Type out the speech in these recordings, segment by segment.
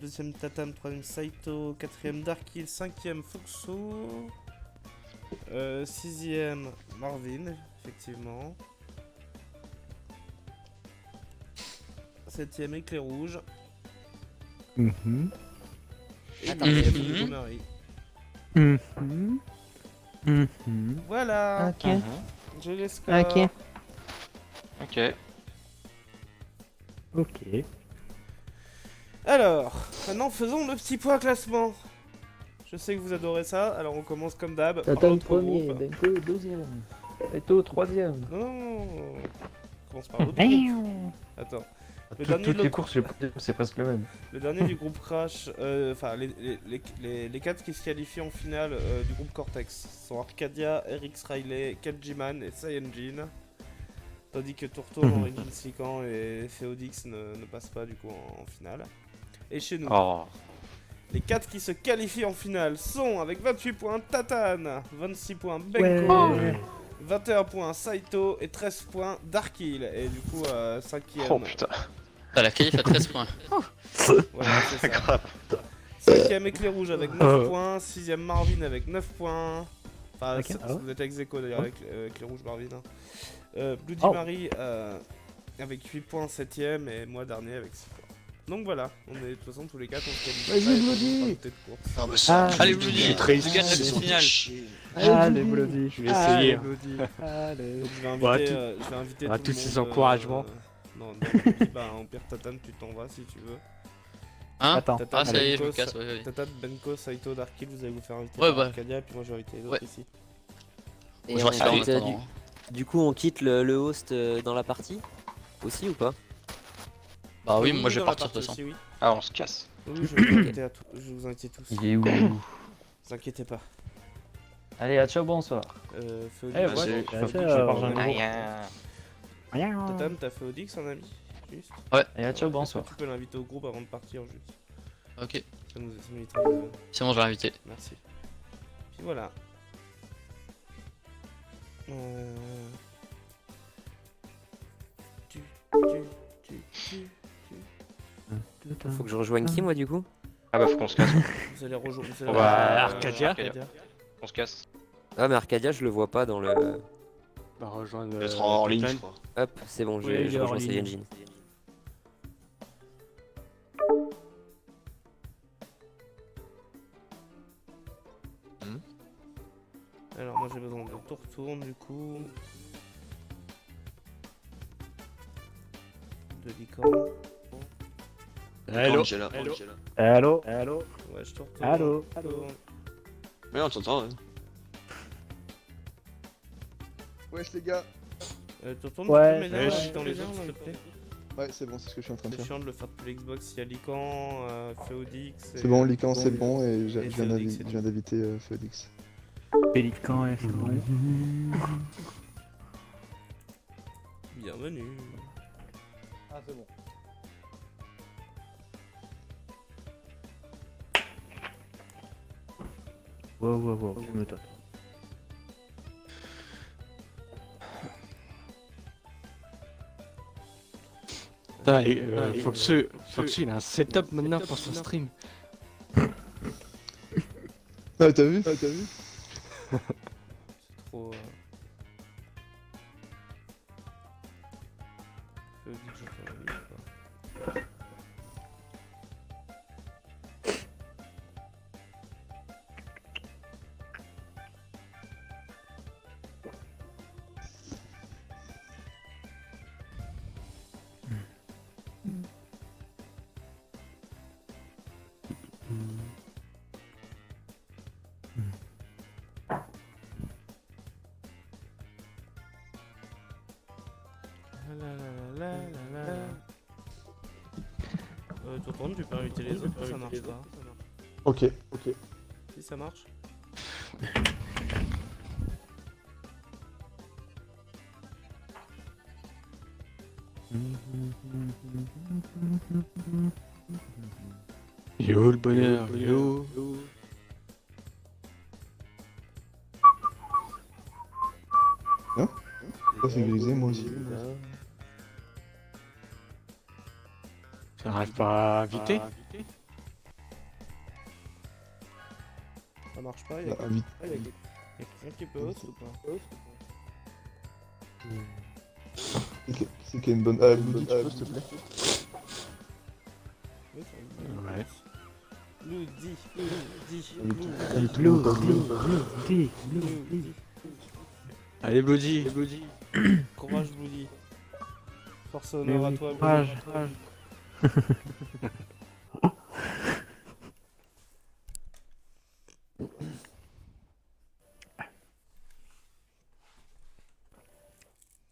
Deuxième Tatame, troisième Saito, quatrième Darkil, cinquième Foxo, sixième Marvin, effectivement. Septième Éclair Rouge. Et huitième Marie. Voilà. Ok. J'ai les scores. Ok. Ok. Ok. Alors, maintenant faisons le petit point classement. Je sais que vous adorez ça, alors on commence comme d'hab. par Tatame l'autre premier, groupe. Benko deuxième, Saito troisième. Non, on commence par l'autre groupe. Attends. Le dernier de Toutes les l'autre- courses, c'est presque le même. Le dernier du groupe Crash, enfin les 4 qui se qualifient en finale du groupe Cortex sont Arcadia, RX Riley, Kenjiman et Cyangin. Tandis que Tourto, Origin Slican et Feodix ne passent pas du coup en finale. Et chez nous, Oh. les 4 qui se qualifient en finale sont avec 28 points Tatane, 26 points Benko, 21 points Saito et 13 points Darkil. Et du coup, 5ème. Oh putain. Ah, la qualif à 13 points. Voilà, c'est ça. Grave. 5ème Éclair Rouge avec 9 points, 6ème Marvin avec 9 points. Enfin, Ok, ah ouais. vous êtes ex aequo d'ailleurs avec Éclair Rouge Marvin. Bloody Oh. Mary avec 8 points, 7ème et moi dernier avec 6 points. Donc voilà, on est de toute façon tous les 4 on se qualifie. Vas-y, pas et on Bloody. fera peut-être course. Ah bah ça, Ah, Allez, je Bloody, suis tu gagnes la finale. Allez, Bloody. Je vais essayer. Bloody. Allez. Donc je vais Bah, inviter, tout- je vais inviter bah, tout tous le ces monde, encouragements. non, bah en pire Tatane tu t'en vas si tu veux. Hein Attends. Ah, ça y est, je me Benko, casse, ouais, ouais. Tatane, Benko, Saito, Darkil, vous allez vous faire inviter Ouais, par bah. Arcadia, puis moi je vais inviter les autres Ouais. ici. Et Je on reste là en quitte, attendant. du coup, on quitte le host dans la partie aussi ou pas? Bah oui, moi je vais dans la partir de toute partie façon. aussi, oui. Ah, on se casse. Oui, je vais vous inviter à tous. Je vais vous inviter tous. Il est où? Ne vous inquiétez pas. Allez, à ciao, bonsoir. Feodix, Eh, ouais, ouais, je ciao. je vais pas rejoindre. Rien. Tatane, t'as Feodix en ami juste. Allez, à ciao, Est-ce bonsoir. que tu peux l'inviter au groupe avant de partir juste. Ok, Ça nous évitera de... c'est bon, je vais l'inviter. Merci. Puis voilà. Faut que je rejoigne qui, moi, du coup? Ah bah faut qu'on se casse. Vous allez rejoindre. On va à Arcadia. On se casse. Ah, mais Arcadia, je le vois pas dans le. Bah rejoindre. Je serai en ligne, je Tatane. crois. Hop, c'est bon, Oui, il je est rejoins hors ligne. Cyangin. Alors moi j'ai besoin de tout retourne du coup. De licorne. Hello. Angela. Hello. Allô. Allô. Ouais je te retourne. Allô. Je retourne. Mais on t'entend. Wesh les gars. Tu retournes Ouais. tu peux Wesh. m'aider dans les autres s'il te plaît. Ouais, c'est bon, c'est ce que je suis en train de C'est faire. chiant de le faire depuis l'Xbox, il y a Lican, Feodix. C'est bon, Lican, c'est bon, et je Et viens Féodix, je viens d'inviter Féodix. Pélican, ouais, c'est bon. Bienvenue. Ah, c'est bon. Wow, calme-toi. Putain, et, Foxu, il a un setup maintenant pour son stream. Ah, t'as vu? Ah, t'as vu? C'est trop. Feodix, je fais la vie, quoi. Tu retournes, tu peux inviter les autres, ça marche pas. Ok, ok. Si ça marche. Yo le bonheur, yo. Ça c'est grisé, moi aussi. J'arrive pas à inviter. Ça marche pas, Là, vite. y'a quelqu'un qui peut host ou pas? C'est qu'il y a une bonne. Bloody, tu peux, s'il te plaît? Oui, ça me dit. Ouais. Bloody. Allez, Bloody. Courage, Bloody. Force honneur à toi, Bloody. Courage.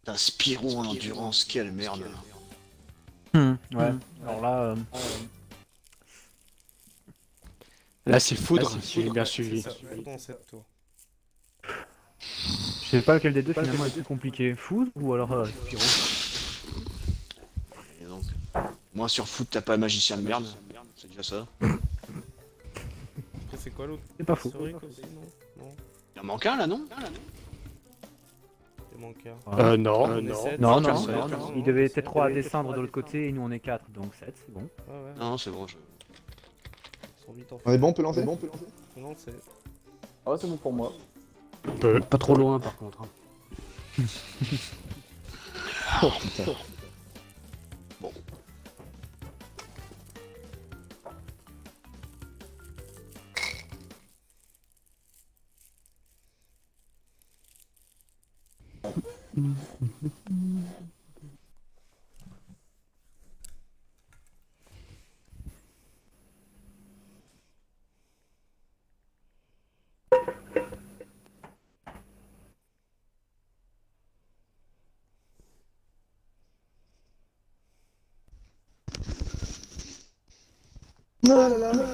T'as un Spirou en endurance, quelle merde. Ouais. Alors là, Là, c'est foudre, si j'ai bien suivi. C'est ça, Foudre en 7 tours. je sais pas lequel des deux finalement est plus compliqué. Food ou alors Spyro. Et donc, moi sur foot, t'as pas magicien de merde, c'est déjà ça. Après, c'est quoi l'autre? C'est pas faux. Historique aussi, non? Non, Il en manque un là, non? il manque un. Non. On est 7. Non, Non, non, non, non, il devait être 3 à descendre de l'autre côté et nous on est 4, donc 7, c'est bon. Ouais, ouais. Non, c'est bon. Ils sont vite en On est bon, on peut lancer? Non, c'est. Ah ouais, c'est bon pour moi. Pas trop loin, par contre. hein. Oh putain. Ah là là.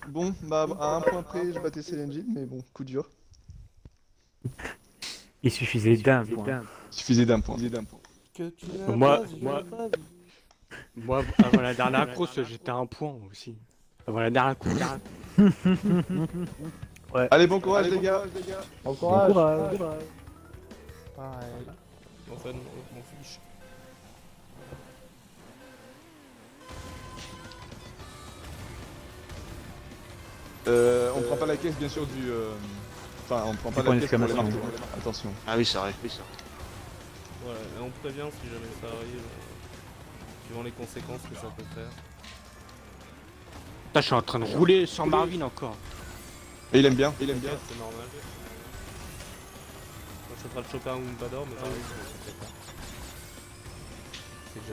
Bon, bah à un point près, je battais Céline, mais bon, coup dur. Il suffisait d'un point. Il suffisait d'un point. Que tu n'as Moi- pas vu, moi- pas vu. Moi, avant la dernière course, j'étais à un point aussi. Avant la dernière course. Allez, bon courage les gars. Bon courage. Pareil. Enfin, non, je m'en fiche. On prend pas la caisse bien sûr du. Enfin, on prend pas point la caisse pour les d'exclamation. marteaux. Attention. Ah oui, c'est vrai. Voilà, et on prévient si jamais ça arrive, suivant les conséquences que ça peut faire. Putain, je suis en train de rouler sur Marvin encore. Et il aime bien. C'est normal. On essaie de le choper un Wumpador, mais ça, oui, ça fait pas. C'est que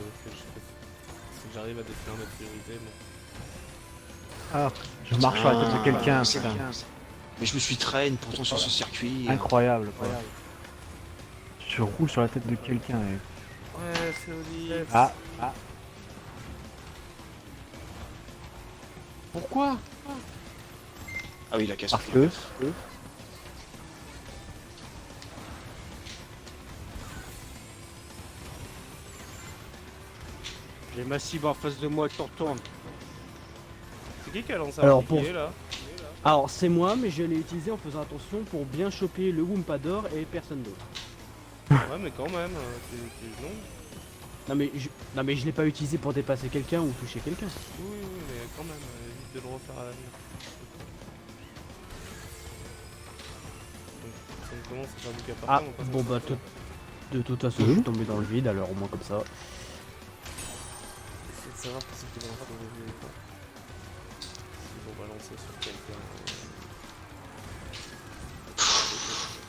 j'arrive à définir mes priorités, mais... Ah, je marche sur la tête de quelqu'un, c'est putain. bien. Mais je me suis traîne pourtant sur ce circuit. Incroyable, quoi. Je roule sur la tête de quelqu'un. Ouais, c'est Oli. Ah, Pourquoi? Ah oui, la casse. parce que. J'ai ma cible en face de moi qui retourne. C'est qui a lancé Alors, un bouclier, là? Alors c'est moi, mais je l'ai utilisé en faisant attention pour bien choper le Wumpador et personne d'autre. Ouais, mais quand même, non. Non mais je l'ai pas utilisé pour dépasser quelqu'un ou toucher quelqu'un. Oui, mais quand même, évite de le refaire à l'avenir. Donc, ça commence à faire du cas par Ah cas, on passe bon à bah ça. de toute façon je suis tombé dans le vide, alors au moins comme ça. C'est rare que c'est que dans le vide, quoi. Ils vont balancer sur quelqu'un.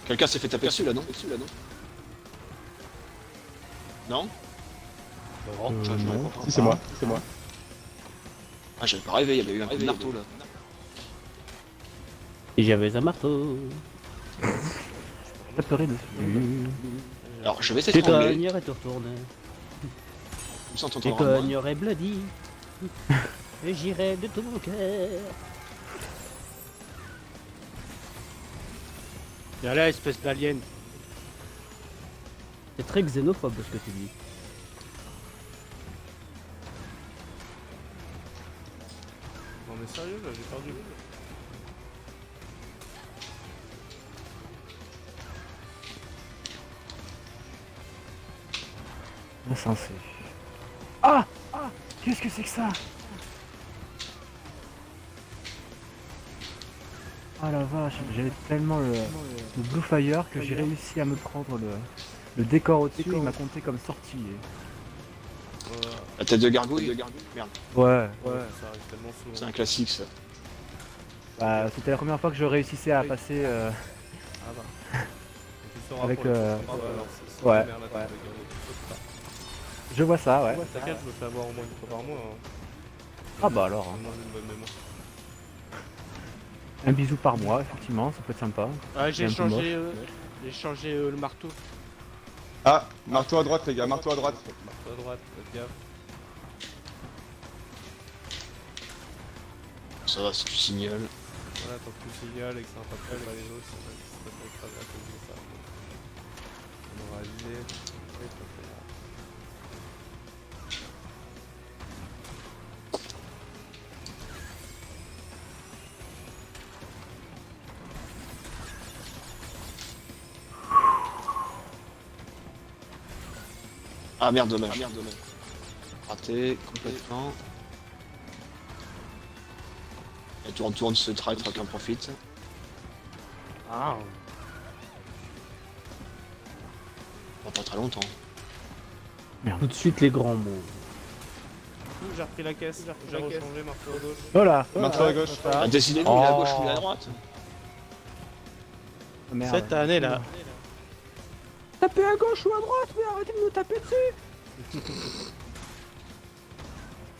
Quelqu'un s'est fait taper dessus là, non? Non? Non. Si, c'est moi. C'est moi. Ah, j'avais pas rêvé, il y avait eu un coup de marteau là. Et j'avais un marteau. Taperai dessus. Alors, je vais Tu t'étrangler. cognerais et tu retournes. Comme ça, on Tu t'entendra moins. cognerais bloody. Et j'irai de tout mon cœur. Y'a là, espèce d'alien. C'est très xénophobe ce que tu dis. Non mais sérieux, là, j'ai perdu. Insensé. Ah, qu'est-ce que c'est que ça? Ah la vache, j'avais tellement le Blue Fire que j'ai réussi à me prendre le décor au-dessus, il m'a compté comme sortie. La tête de gargouille. Merde, Ouais, Ça arrive tellement c'est souvent. un classique ça. bah c'était la première fois que je réussissais à passer. Ah bah. Tu sauras Avec, pour les prochaines fois, alors, c'est ouais, la merde, la tête de gargouille, tu sautes pas. Je vois ça, ouais. T'inquiète, je me fais avoir au moins une fois par mois. Hein. Ah bah alors, J'ai une bonne mémoire. un bisou par mois, effectivement, ça peut être sympa. Ah, C'est un peu moche. j'ai changé le marteau. Ah, marteau à droite les gars, marteau à droite. Marteau à droite, faites gaffe. Ça va, si tu signales. Voilà, tant que tu signales et que ça impacte pas les autres, ça va pas écraser à cause de ça. On aura visé. C'est pas très grave. Ah merde, dommage. Raté complètement. Et tourne ce traître qu'en profite. Ah, Pas très longtemps. Tout de suite les grands mots. J'ai repris la caisse, j'ai rechangé marteau à gauche. Voilà. Marteau à gauche. Ah, décidez-vous, il est à gauche ou il est à droite. Merde. cette année là. Tapez à gauche ou à droite, mais arrêtez de me taper dessus.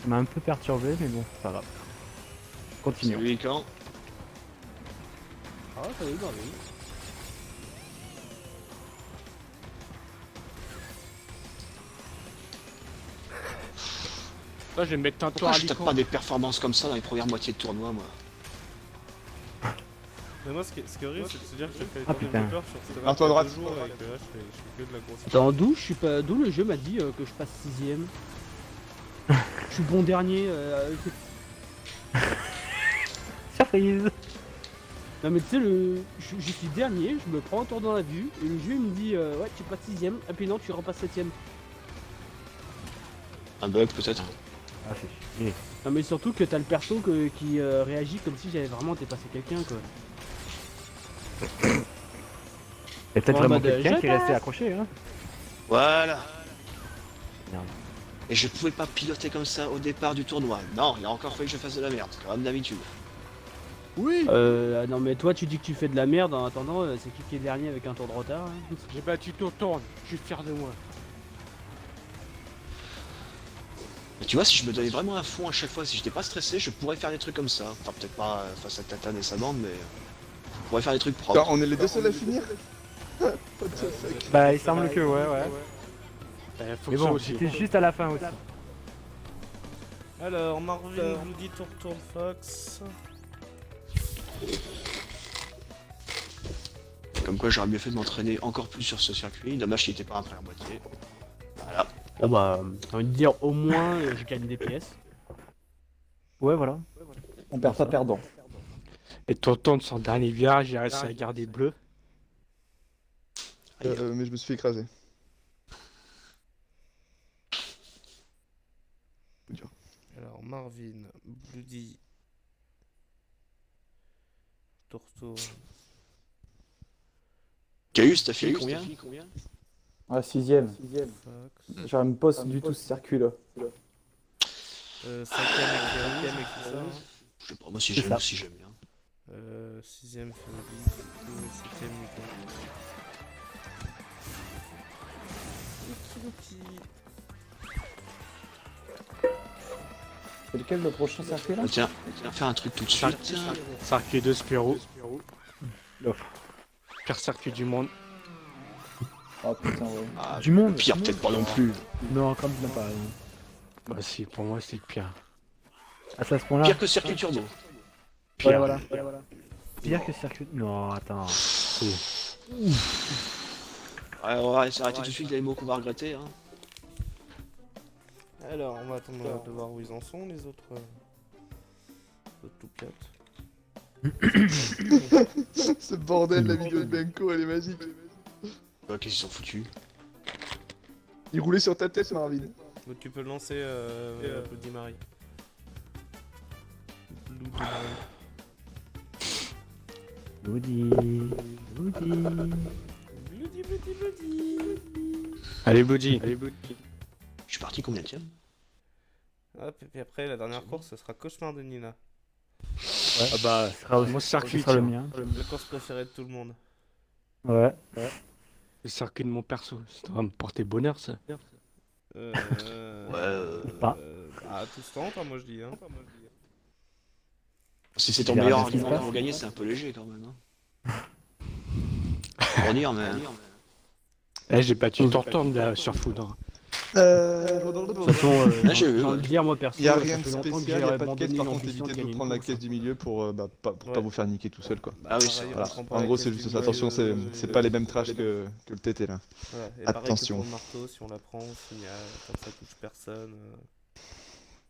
Ça m'a un peu perturbé, mais bon, ça va. C'est Continue. lui quand. Ah, ça y est, oui. Là, je vais mettre un tour Pourquoi à je tape pas des performances comme ça dans les premières moitiés de tournoi, moi? Mais moi, ce qui est horrible, c'est de se dire que j'ai fait les Ah, tournées putain. moteur sur cette Marteau à droite. jours et que là, je fais que de la grosse. Attends, d'où je suis pas, d'où le jeu m'a dit que je passe 6ème. Je suis bon dernier. Surprise. Non mais tu sais, je suis dernier, je me prends un tour dans la vue, et le jeu il me dit ouais tu passes 6ème, et puis non tu repasses 7ème. Un bug peut-être. Ah, c'est chier. Non mais surtout que t'as le perso qui réagit comme si j'avais vraiment dépassé quelqu'un quoi. Il y a peut-être En vraiment mode, quelqu'un je qui est resté passe. accroché, hein. Voilà. Merde. Et je pouvais pas piloter comme ça au départ du tournoi. Non, il a encore fallu que je fasse de la merde, comme d'habitude. Oui. Non mais toi tu dis que tu fais de la merde en attendant, c'est qui est dernier avec un tour de retard hein. J'ai battu ton tourne. Je suis fier de moi. Mais tu vois, si je me donnais vraiment à fond à chaque fois, si j'étais pas stressé, je pourrais faire des trucs comme ça. Enfin, peut-être pas face à Tatane et sa bande, mais je pourrais faire des trucs propres. Attends, on est les deux seuls à finir. What the fuck. Bah, il semble que ouais. Faut Mais que ça bon, aussi. c'était juste à la fin aussi. Alors, Marvin, Bloody, Tour Fox. Comme quoi, j'aurais mieux fait de m'entraîner encore plus sur ce circuit. Dommage qu'il était pas après la moitié. Voilà. Bon bah, j'ai envie de dire au moins je gagne des pièces. Ouais, voilà. On perd pas perdant. Et ton tourne sur le dernier virage, j'ai réussi à garder bleu. Mais je me suis fait écraser. Alors, Marvin, Bloody, Tourtour. Caius, t'as fait combien? Ah, 6ème. Fox. J'aime pas du tout ce circuit là. 5ème et 4ème, hein. Je sais pas, moi si C'est j'aime, ça. si j'aime bien. 6ème Fénix, 7ème Mutant. C'est lequel le prochain circuit là? Ah, tiens, on va faire un truc tout de suite. Circuit de Spirou. L'offre. Pire circuit du monde. Ah putain, ouais. Ah, Du monde. pire peut-être pas non plus. Non, quand même pas. Non. Bah si, pour moi c'est le pire. Ah, c'est à ce point-là. Pire que circuit turbo. Pire. Voilà. Pire que circuit. Non, attends. Ouais, on va arrêter tout de suite les mots qu'on va regretter. Hein. Alors, on va attendre de voir où ils en sont, les autres. Tout quatre. Ce bordel, la vidéo de Benko, elle est magique. Ouais, qu'est-ce qu'ils sont foutus? Il roulait sur ta tête, Marvin. Donc, tu peux le lancer, Bloody Mary. Bloody Mary. Bloody. Bloody. Bloody, bloody, bloody. Allez, Buddy. Je suis parti combien de Hop, et puis après, la dernière course, ce sera Cauchemar de Nina. Ah bah, Ce sera aussi moi, ce circuit, sera le tiens. mien. La course préférée de tout le monde. Ouais. Le circuit de mon perso. Ça va me porter bonheur, ça. Pas. À tout ce temps, moi je dis. Hein. Si c'est ton Il verra meilleur bien ce qui se argument passe. pour gagner, c'est un peu léger quand même. Pour dire, mais. Eh, j'ai battu Tortorn là sur Food. Hein. De toute façon, Là, j'ai vu, j'ai envie ouais. de dire, moi perso, Il y a ça rien de fait longtemps que spécial, j'ai il y a pas de quête, abandonné par contre l'ambition évitez de gagner prendre une la course. caisse du milieu pour pas Ouais. vous faire niquer tout seul quoi. Ah oui, c'est Pareil, vrai. on prend pas En la gros caisse c'est du juste ça, milieu, attention c'est pas les mêmes trash que le TT là. Voilà. Et pareil que Attention. pour le marteau, si on la prend, on signale, comme ça touche personne.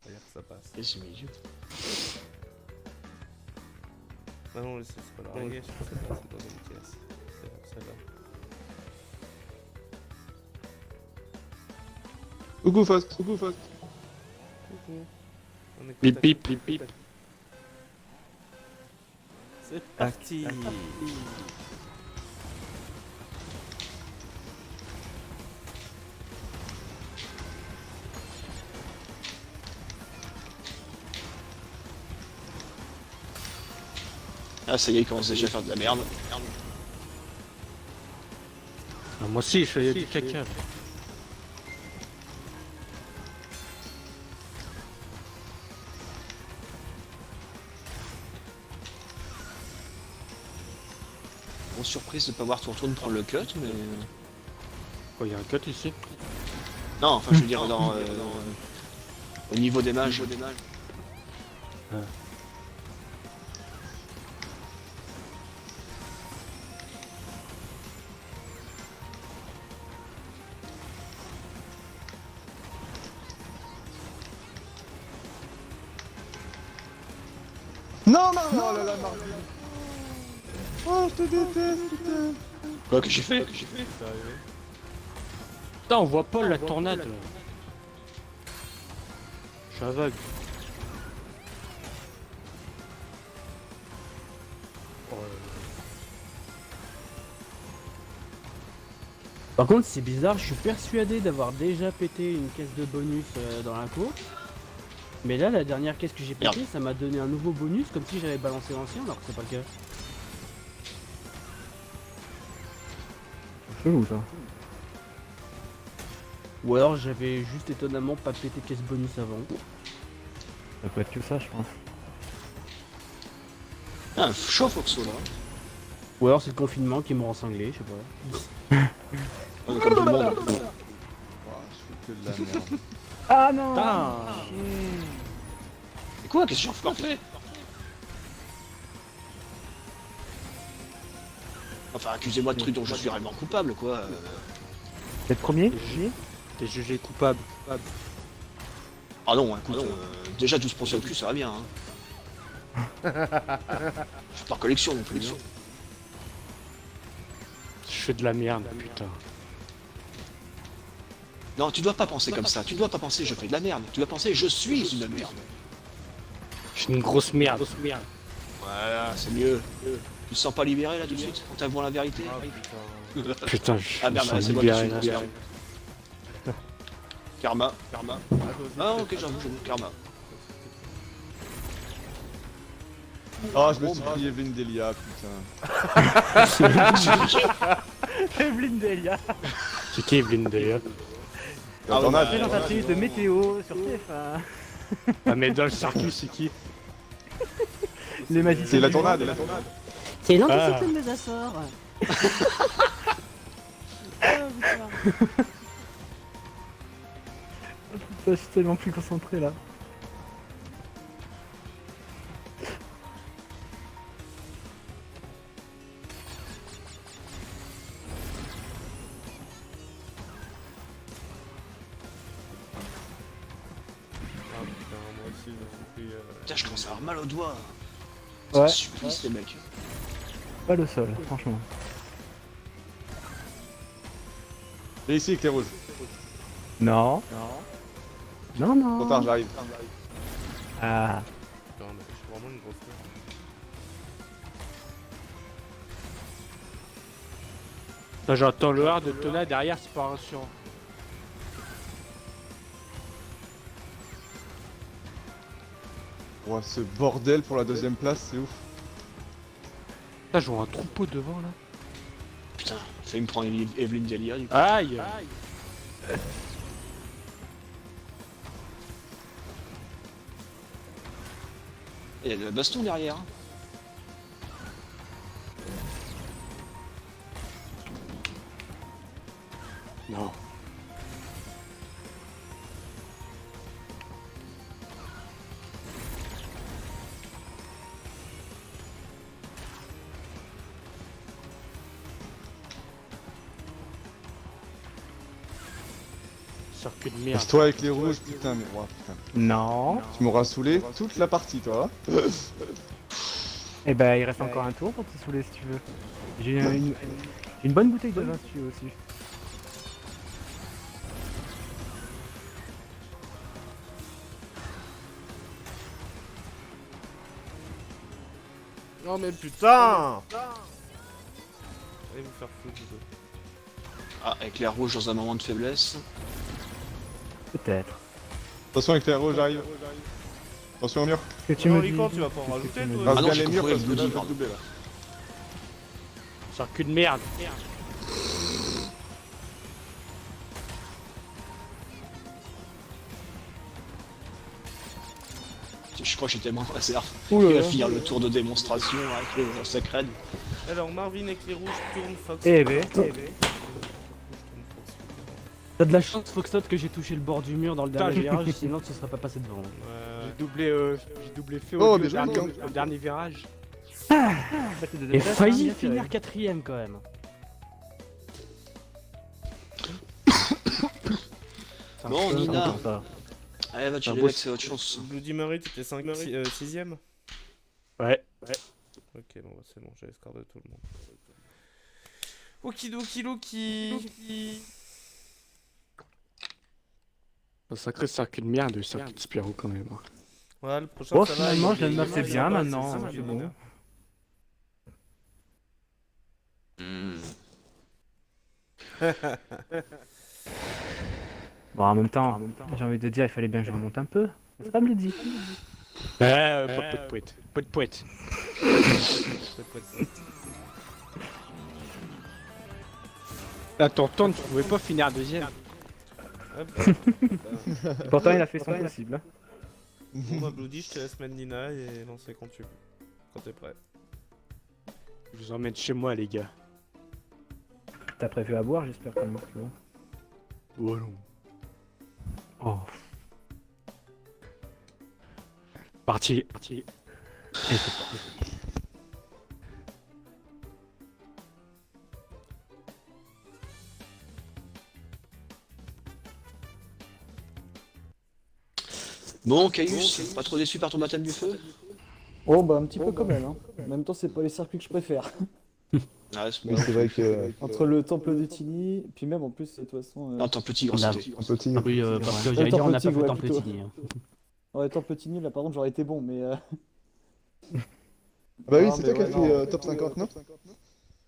On va dire que ça passe. Et c'est milieu. Ah non, c'est pas la régler, je pense que c'est dans une caisse. C'est celle-là. Coucou Faust, coucou Faust. Coucou. On écoute Pip, ta- pip, pip, pip. C'est parti. Ah, ça y est, il commence déjà à faire de la merde. Ah, moi aussi, je fais du caca. Bon, surprise de pas voir ton tourne prendre le cut, mais. Oh, il y a un cut ici. Non, enfin, je veux dire, au niveau des mages. Non, oh là là, Marvin. Oh, je te déteste, putain. Quoi que j'ai fait Putain, on voit pas la tornade. Là. Je suis aveugle. Par contre, c'est bizarre, je suis persuadé d'avoir déjà pété une caisse de bonus dans la course. Mais là, la dernière caisse que j'ai pété, Merde. ça m'a donné un nouveau bonus comme si j'avais balancé l'ancien alors que c'est pas le cas. Chelou ça. Ou alors j'avais juste étonnamment pas pété de caisse bonus avant. Ça peut être que ça, je pense. Ah, chaud Foxo là. Ou alors c'est le confinement qui me rend cinglé, je sais pas. On est comme tout le monde. Oh, je fais que de la merde. Ah non. Putain. Mais quoi, qu'est-ce que j'ai encore fait? Enfin, accusez-moi de trucs dont je suis réellement coupable, quoi. T'es le premier? T'es jugé coupable. Ah non, écoute, déjà 12% au cul, ça va bien. Hein. Je suis par collection non plus. Hein. Je fais de la merde, putain. Non, tu dois pas penser comme ça. Tu dois pas penser je fais de la merde. Tu dois penser je suis une merde. Je suis une grosse merde. Voilà, c'est mieux. Tu te sens pas libéré là tout de suite en t'avouant la vérité? Putain, je Ah me merde, sens c'est moi qui libéré suis là. merde. Karma. Ah ok, j'avoue, karma. Oh, je me suis pris Evelyn Delia, putain. Evelyne Delia. C'est qui Evelyn d'ailleurs? Ah, T'en as, Présentatrice de météo sur TF1. Ah, mais dans le circuit, c'est qui? Les magiciens. c'est la du tornade, monde. la tornade. C'est l'anticyclone des Açores. Je suis tellement plus concentré là. Ah putain, moi aussi je me suis pris. Putain, je commence à avoir mal au doigt. Ouais. Ça supplice les mecs. Pas le sol, franchement. Et ici avec les rouges. Non. Non, non. Trop tard, j'arrive. Ah. Putain, mais je suis vraiment une grosse merde. Là, j'entends le hard de Tona derrière, c'est pas rassurant. Ouais, ce bordel pour la deuxième place, c'est ouf. Là, je vois un troupeau devant là. Putain, failli me prendre Evelyne Delia du coup. Aïe. Il y a de la baston derrière. Non. Circuit de merde. Laisse-toi avec les rouges, putain, mais ouais, putain. Non. Tu m'auras saoulé toute la partie, toi. Eh ben, il reste encore un tour pour te saouler si tu veux. J'ai une bonne bouteille de vin si tu veux aussi. Non mais putain. Allez vous faire foutre, vous deux. Ah, avec l'air rouge dans un moment de faiblesse. Peut-être. Attention avec les rouges, j'arrive. Attention au mur. Que tu Non, me dis. Licorne, tu vas pas en rajouter, Ah, toi. Ah regarde non, les j'ai murs compris parce que le là, je Bloody, vais te pardon. doubler là. Circuit de merde. Je crois que j'étais tellement passé. Ouh Il là va là. finir le tour de démonstration avec les sacrés. Alors Marvin avec les rouges tourne Fox. Eh ben. T'as de la chance, Foxtrot, que j'ai touché le bord du mur dans le dernier virage, sinon tu serais pas passé devant. J'ai doublé fait Oh, au bien joué, Licorne. dernier virage. Et failli finir quatrième quand même. Bon, Nina. Ça. Allez, va Un chiller beau- avec, c'est votre chance. Bloody Mary, t'étais 6ème. Ouais. Ok, bon, bah, c'est bon, j'ai les scores de tout le monde. Okidoki Loki. Un sacré circuit de merde, le circuit de Spirou quand même. Voilà, le prochain Bon, ça va, finalement, il- je le note, il- c'est il- bien il- maintenant, c'est c'est bon. Bon, en même temps, j'ai envie de dire, il fallait bien que je remonte un peu. C'est pas me le dit. Pas de poète. Pas de poète. Là, t'entends, tu pouvais pas finir deuxième. Hop. Pourtant, il a fait son possible. Bon bah Bloody, je te laisse mettre Nina et lancer quand tu veux. Quand t'es prêt. Je vous emmène chez moi, les gars. T'as prévu à boire, j'espère quand même. Tu vois. Oh non. Oh. Parti. Et c'est parti. Bon, Caius, pas trop déçu par ton baptême du feu? Oh bah un petit peu quand même, hein. En même temps, c'est pas les circuits que je préfère. Ah, c'est Mais c'est vrai que. Entre le temple de Tini, puis même en plus, de toute façon... Non, Temple Tigre, On a- c'était. Un petit. Oui, parce que j'allais dire, on n'a pas Temple fait Tigre, Temple ouais, plutôt. Tini. Ouais, temple Tini, là par contre, j'aurais été bon, mais... Bah oui, Non, c'est mais toi qui as ouais, fait non. top 50, non?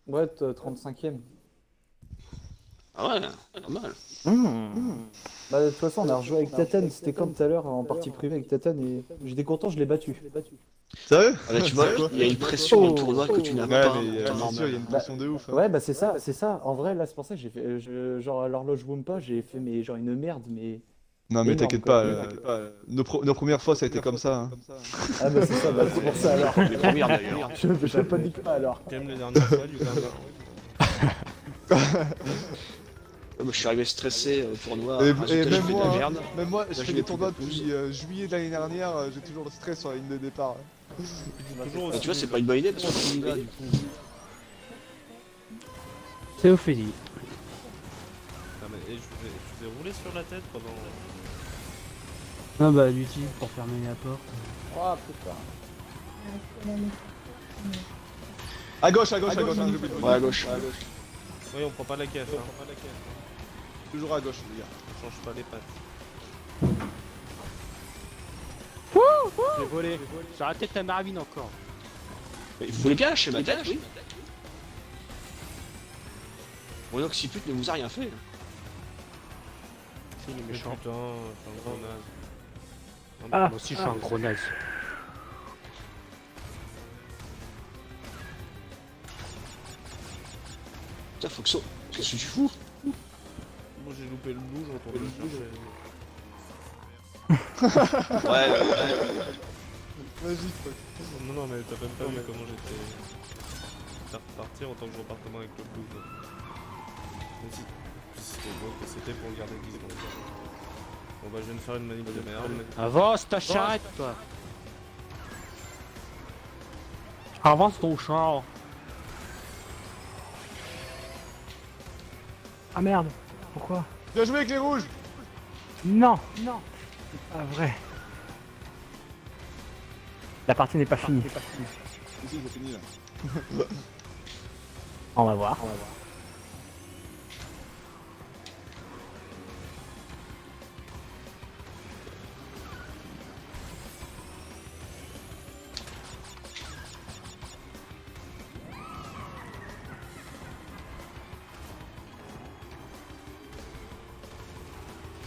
Ouais, 35ème. Ah ouais, pas mal. Bah de toute façon, on a rejoué avec Taten, c'était comme tout à l'heure en partie privée avec Taten, et j'étais content, je l'ai battu. Sérieux? Ah, là, tu vois, il y a une pression dans le tournoi que tu n'as Ouais, pas. mais en temps c'est sûr, il y a normal. une pression de ouf. hein. Ouais, bah c'est ça. En vrai, là, c'est pour ça que j'ai fait... genre, à l'horloge Wumpa, j'ai fait mais, genre une merde, mais... Non, mais Énorme, t'inquiète quoi. pas, nos premières fois ça a été comme ça. hein. Ah bah c'est ça, bah, c'est pour ça alors. Les premières d'ailleurs. Je panique pas alors. Comme les dernières fois du coup. Moi, je suis arrivé stressé au tournoi. Et résultat, j'ai même fait de moi, la merde. même moi, je Là, fais je des vais tournois plus depuis juillet de l'année dernière, j'ai toujours le stress sur la ligne de départ. Toujours Bah, aussi. tu vois, c'est pas une bonne idée parce que c'est une gars, du coup. C'est Ophélie. Ah, mais, et je vous ai roulé sur la tête pendant. Ah bah, l'utilise pour fermer la porte. Oh putain. À gauche, hein, j'ai oublié de vous Ouais, dire. à gauche. Oui, on prend pas la caisse. Hein. Toujours à gauche, les gars. On change pas les pattes. J'ai volé. J'ai raté ta marabine encore. Mais vous voulez bien lâcher ma tête, oui? Mon occiput ne vous a rien fait. C'est les Mais méchants. putain, je suis un gros naze. Ah. Moi aussi, je suis un gros naze. Putain, Foxo, qu'est-ce que tu fous? Moi j'ai loupé le blue, je retourne le chercher. Ouais, Vas-y, fuck. Non, non, mais t'as même pas vu comment j'étais. J'étais reparti en tant que je repartais avec le blue. Quoi. Même si c'était beau que c'était pour le garder 10 secondes. Bon bah je viens de faire une manip de merde. Avance ta charrette, toi. Avance ton char. Ah merde. Pourquoi? Bien joué avec les rouges. Non. Non. C'est pas vrai. La partie n'est pas finie. Si, c'est fini là. On va voir.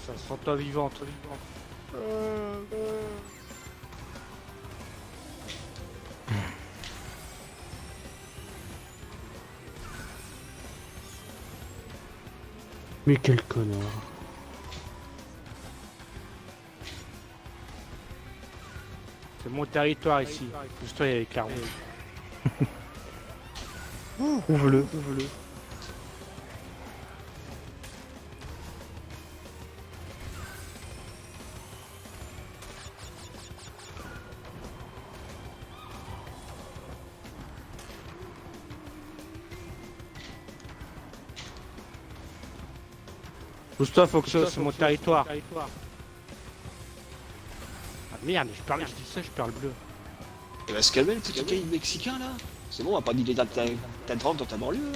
Ça sent toi vivante. Mais quel connard. C'est mon territoire ici. Juste toi avec l'arme. Ouvre-le. Pousse-toi, Foxo, c'est mon territoire. Ah merde, je dis ça, je perds le bleu. il va se calmer le petit caïd mexicain là. C'est bon, on va pas dire ta drogue dans ta banlieue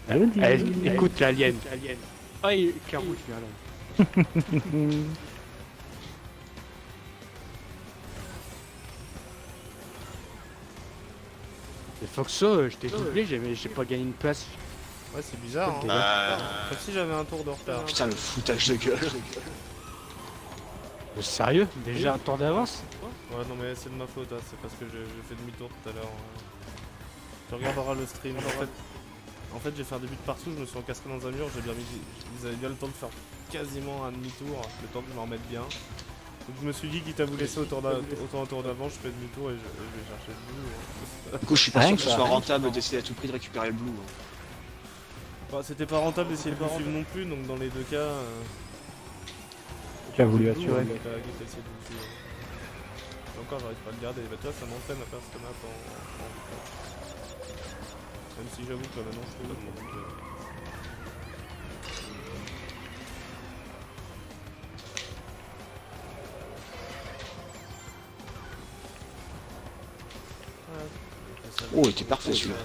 là. Eh, écoute l'alien. Ah, il Carreau, tu viens là. Et Foxo, je t'ai doublé, j'ai pas gagné une place. Ouais, c'est bizarre. Hein. Bah, Comme si j'avais un tour de retard. putain, le foutage de gueule. Sérieux? Déjà un tour d'avance? Ouais, non, mais c'est de ma faute, hein. C'est parce que j'ai fait demi-tour tout à l'heure. Tu regarderas le stream. En fait j'ai fait un début de partout, je me suis encastré dans un mur, j'ai bien mis. Vous avez bien le temps de faire quasiment un demi-tour, le temps que je me remette bien. Donc je me suis dit, quitte à vous laisser autant un tour d'avant, je fais demi-tour et je vais chercher le blue. Du coup, je suis pas sûr Rien que que ce ça. soit rentable d'essayer à tout prix de récupérer le blue. Bah, c'était pas rentable d'essayer de vous suivre non plus, donc dans les deux cas. Tu as voulu assurer. Donc, quitte à essayer de vous suivre. Et encore, j'arrive pas à le garder. Bah, tu vois, ça m'entraîne à faire ce map en vitesse. Même si j'avoue que maintenant je trouve tellement que. Oh, il était parfait celui-là.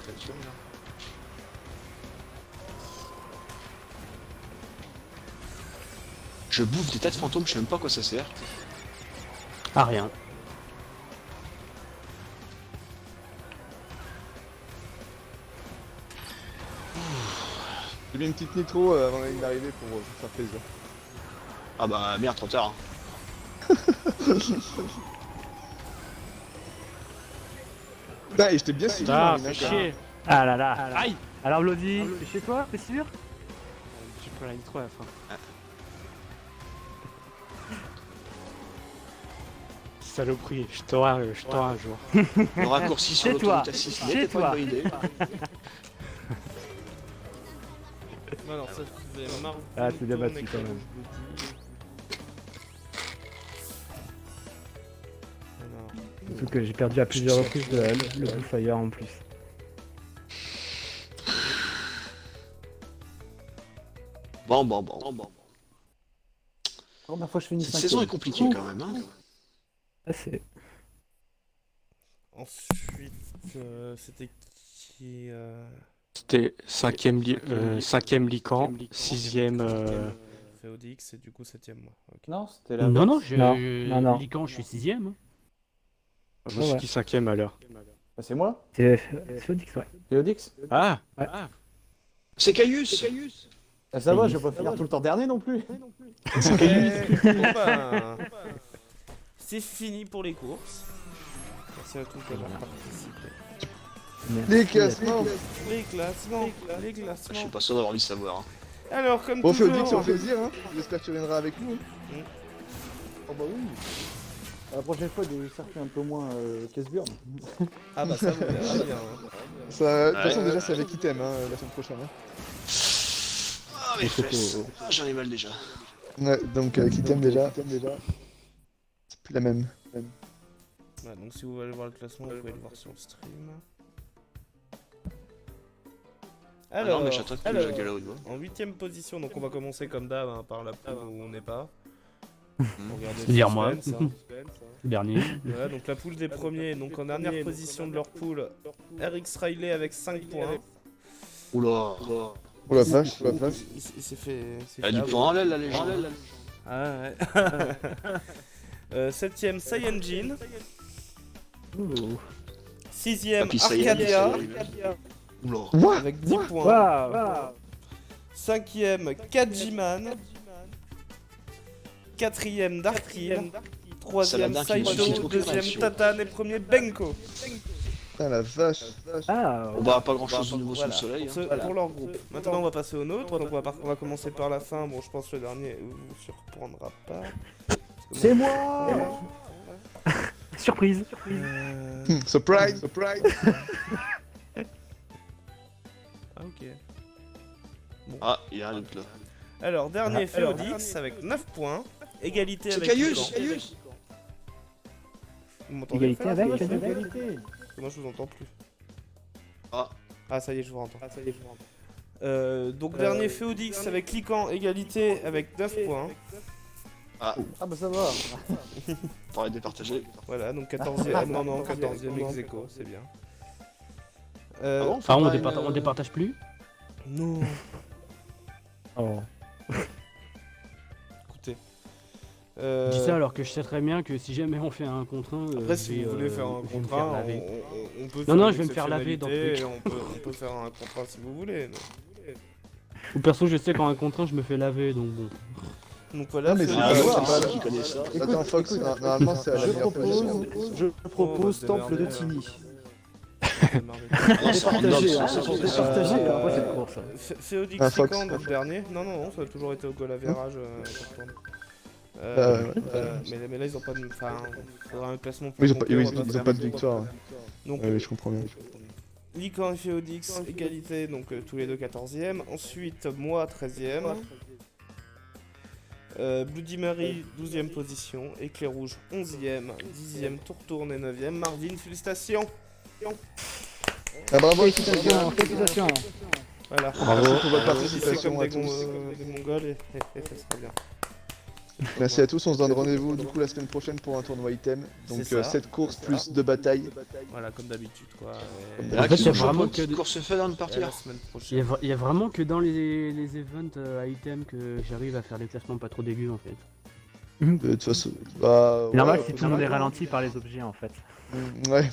Je bouffe des tas de fantômes, je sais même pas à quoi ça sert. Ah rien. J'ai mis une petite nitro avant la ligne d'arrivée pour faire plaisir. Ah bah merde, trop tard. Putain, et j'étais bien suivi. Ah, dans les fais mecs, chier. Ah là là. Aïe. Alors Lodi, t'es chez toi, t'es sûr? J'ai pas la nitro à la fin. Saloperie, je t'aurai un jour. Le raccourci sur Chez toi. l'autoroute A6 Chez n'était pas toi. une bonne idée. Alors, ça faisait marre. Ah, c'est bien battu quand même. Surtout que j'ai perdu à plusieurs reprises le Blue Fire en plus. Bon. Première fois que je fais une Cette saison est compliquée quand même. Hein. Ah, c'est... Ensuite, c'était qui C'était 5ème Lican, 6ème. Féodix et du coup 7ème moi. Ok. Non, c'était la... Non, Non. Lican, je suis 6ème. Je suis qui 5ème alors? Bah, c'est moi, C'est Féodix, ouais. Théodix. Ah, Ouais. ah. C'est Caius. Ah, ça va, je vais pas finir tout le temps dernier non plus. Bon bah, c'est fini pour les courses. Merci à tous d'avoir participé. Les classements. Les classements, les Je classements. suis pas sûr d'avoir envie de savoir. Hein. Alors comme Bon, toujours... Féodix, ça fait plaisir, hein. J'espère que tu viendras avec nous. Oh bah oui. La prochaine fois, des circuits un peu moins casse-burn. Ah bah ça vous verrez bien. Hein. Ça, de toute façon, Ouais. déjà, c'est avec Item, hein, la semaine prochaine. Hein. Ah mes fesses. Ah, j'en ai mal déjà. Ouais, donc avec Item déjà, c'est plus la même. Ouais, donc si vous voulez voir le classement, vous pouvez le voir sur le stream. Ah Alors, non, mais j'attends que le gars là où il va. en 8ème position, donc on va commencer comme d'hab hein, par la poule où on n'est pas. Hmm. Pour garder le C'est-à-dire moi. suspense, hein. Dernier. Voilà, donc la poule des premiers, donc en dernière position de leur poule, RX Riley avec 5 points. Oula. Oh la vache, oh la vache. Il s'est fait. Elle a du point en l'aile, la légende. Ah ouais. 7ème Saiyajin. 6ème Papy Saiyan, Arcadia Oula. avec 10 points. Waouh. 5ème Kajiman. 4ème Darkil. 3ème Saladin qui ne Saito. suscite aucune 2ème réaction. Tatan et 1er Benko. Putain, la vache. Ah, On va pas grand chose de nouveau Voilà, sous le soleil. pour, Hein. pour leur groupe. Maintenant on va passer au nôtre, donc on va commencer par la fin. Bon, je pense que le dernier vous surprendra pas. C'est moi. surprise. Surprise, surprise. Ah ok. Ah, il y a un autre là. Alors, dernier Féodix avec 9 points. Égalité C'est avec Caius. Lican. Vous m'entendez Égalité faire avec, Égalité. Moi je vous entends plus. Ah. Ah ça y est, je vous entends. Donc dernier Féodix avec Lican, égalité avec 9 points. Ah bah ça va. Faudrait départager. Voilà, donc 14ème, non, 14ème ex aequo, c'est bien. Ah bon, Enfin, faut pas on départage plus. Non. Oh. Écoutez. Je dis ça alors que je sais très bien que si jamais on fait un contre 1. Après, si vous voulez faire un contre 1, on peut Non, faire je vais me faire laver dans le l'exceptionnalité, truc. on peut faire un contre 1 si vous voulez. Ou perso, je sais qu'en un contre 1, je me fais laver donc bon. Donc voilà, Non, mais Féodix, Ah, c'est ouais, pas c'est grave. qui connaît ça. Attends, Fox, normalement, c'est à la meilleure position. Je propose Oh, temple de démerdez, Tini. Ah non, c'est random, Partagé, ça, hein, ça, ça, c'est ça. partagé. hein. Moi, cette course. Féodix Un Fox. Lican, donc dernier. Non, ça a toujours été au goal à virage. quand on tourne. Mais là, ils ont pas de. Enfin, il faudra un classement plus Oui, complet, on va ils faire ont pas de ça. victoire. Donc, Oui, je comprends bien. Lican et Féodix, égalité, donc tous les deux 14ème. Ensuite, moi 13ème. Bloody Mary 12ème position. Éclair Rouge 11ème. 10ème, Tour Tourne et 9ème. Marvin, félicitations! Ah, bravo, Félicitations, félicitations. Voilà. Bravo pour votre C'est participation comme à des, tous. des Mongols et ça serait bien. Merci à tous, on se donne rendez-vous du coup la semaine prochaine pour un tournoi item. Donc C'est ça. 7 courses plus 2 batailles. Voilà, comme d'habitude quoi. Et Et là, En fait, qui il y a nous vraiment propose que des- course fun avant de la partir. semaine Il y, prochaine. il y a vraiment que dans les events à items que j'arrive à faire des classements pas trop dégueux en fait. De toute façon, bah. C'est normal ouais, si tout le monde est ralenti par les objets en fait. Ouais.